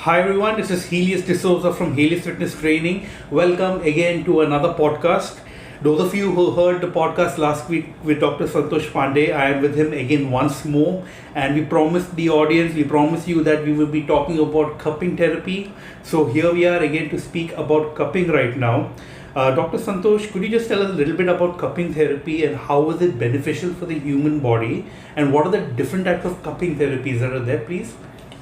Hi everyone, this is Helios D'Souza from Helios Fitness Training. Welcome again to another podcast. Those of you who heard the podcast last week with Dr. Santosh Pandey, I am with him again once more, and we promised the audience, we promised you that we will be talking about cupping therapy. So here we are again to speak about cupping right now. Dr. Santosh, could you just tell us a little bit about cupping therapy and how is it beneficial for the human body, and what are the different types of cupping therapies that are there, please?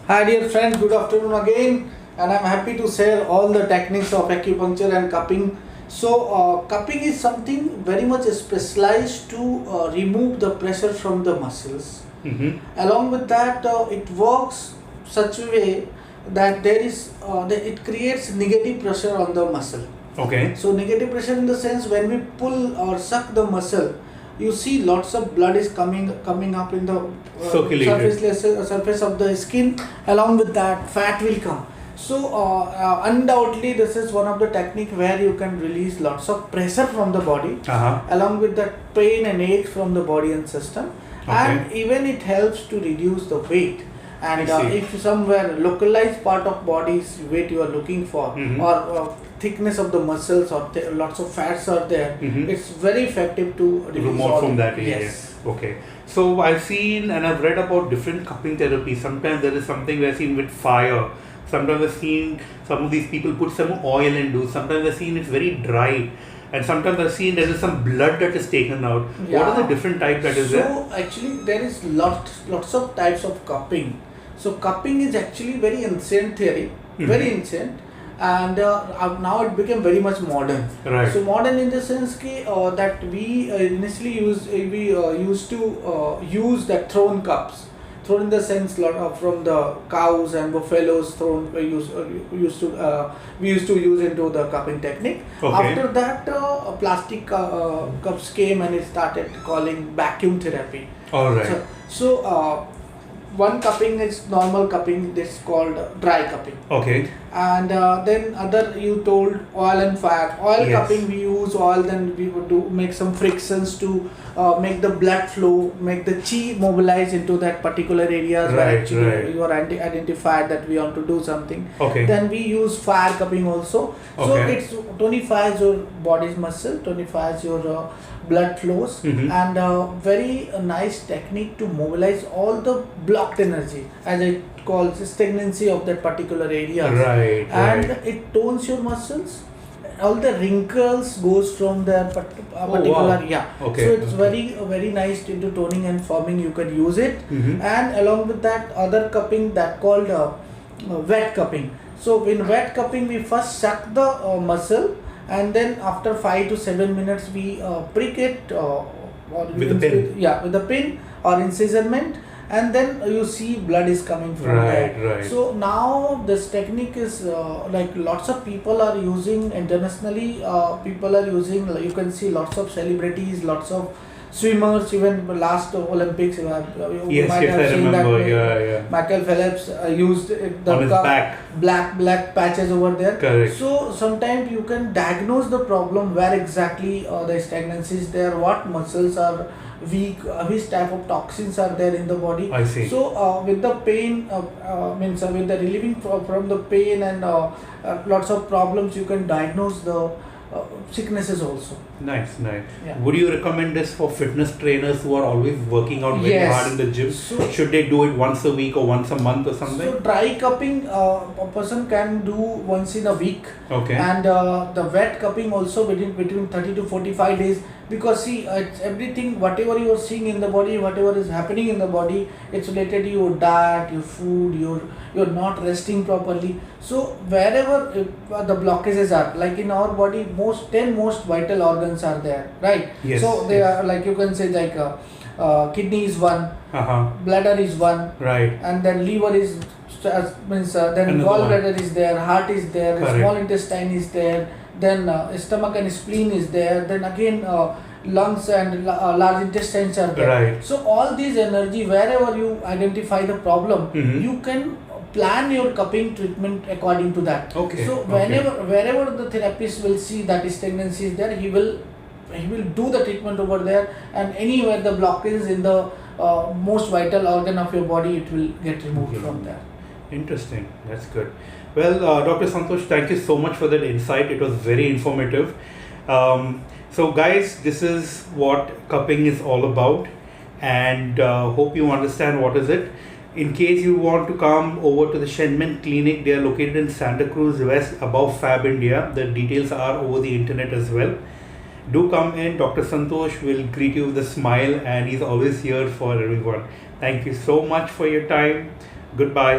Hi dear friends, good afternoon again, and I'm happy to share all the techniques of acupuncture and cupping. So cupping is something very much specialized to remove the pressure from the muscles. Along with that, it works such a way that it creates negative pressure on the muscle. Okay. So negative pressure in the sense when we pull or suck the muscle, you see lots of blood is coming up in the surface of the skin. Along with that, fat will come. So undoubtedly this is one of the technique where you can release lots of pressure from the body, along with that pain and ache from the body and system. And even it helps to reduce the weight. And if somewhere localized part of body's weight you are looking for, or thickness of the muscles or lots of fats are there, it's very effective to remove from that area. Yes. Okay. So I've seen and I've read about different cupping therapies. Sometimes there is something we're seeing with fire. Sometimes I've seen some of these people put some oil and do. Sometimes I've seen it's very dry. And sometimes I've seen there is some blood that is taken out. Yeah. What are the different types that is there? So actually there is lots of types of cupping. So cupping is actually very ancient theory, very ancient, and now it became very much modern. Right. So modern in the sense that we initially used to use that thrown cups. Thrown in the sense from the cows and buffaloes thrown we used to use into the cupping technique. After that, plastic cups came and it started calling vacuum therapy. All right. So one cupping is normal cupping, this is called dry cupping. Okay. And then other you told oil and fat. Oil cupping we use oil, then we would make some frictions to make the blood flow, make the chi mobilize into that particular areas where actually you are identified that we want to do something. Then we use fire cupping also. So it tonifies your body's muscle, tonifies your blood flows, and very nice technique to mobilize all the blocked energy, as I call stagnancy of that particular area. And it tones your muscles. All the wrinkles goes from the particular So it's very nice into toning and forming. You can use it, and along with that other cupping that called wet cupping. So in wet cupping we first suck the muscle, and then after 5 to 7 minutes we prick it with a pin. With a pin or incisionment, and then you see blood is coming from there. So now this technique is like lots of people are using internationally. People are using. You can see lots of celebrities, lots of swimmers. Even last Olympics, you might have seen that Michael Phelps used the black patches over there. So sometimes you can diagnose the problem where exactly the stagnancy is there, what muscles are weak, which type of toxins are there in the body. I see. So with the pain with the relieving from the pain and lots of problems, you can diagnose the sicknesses also. Nice. Would you recommend this for fitness trainers who are always working out very hard in the gym? So, should they do it once a week or once a month or something? So dry cupping a person can do once in a week. And the wet cupping also between 30 to 45 days. Because see, it's everything, whatever you are seeing in the body, whatever is happening in the body, it's related to your diet, your food, you're not resting properly. So wherever the blockages are, like in our body, 10 most vital organs are there, right? So they are, like you can say, like kidney is one, bladder is one, and then liver is then gallbladder is there, heart is there, small intestine is there, then stomach and spleen is there, then again lungs and large intestines are there. So all these energy, wherever you identify the problem, you can plan your cupping treatment according to that. So wherever the therapist will see that stagnancy is there, he will do the treatment over there, and anywhere the blockage is in the most vital organ of your body, it will get removed from there. Interesting. That's good. Well, Dr. Santosh, thank you so much for that insight. It was very informative. So, guys, this is what cupping is all about, and hope you understand what is it. In case you want to come over to the Shenmen clinic, they are located in Santa Cruz West, above Fab India. The details are over the internet as well. Do come in. Dr. Santosh will greet you with a smile, and he's always here for everyone. Thank you so much for your time. Goodbye.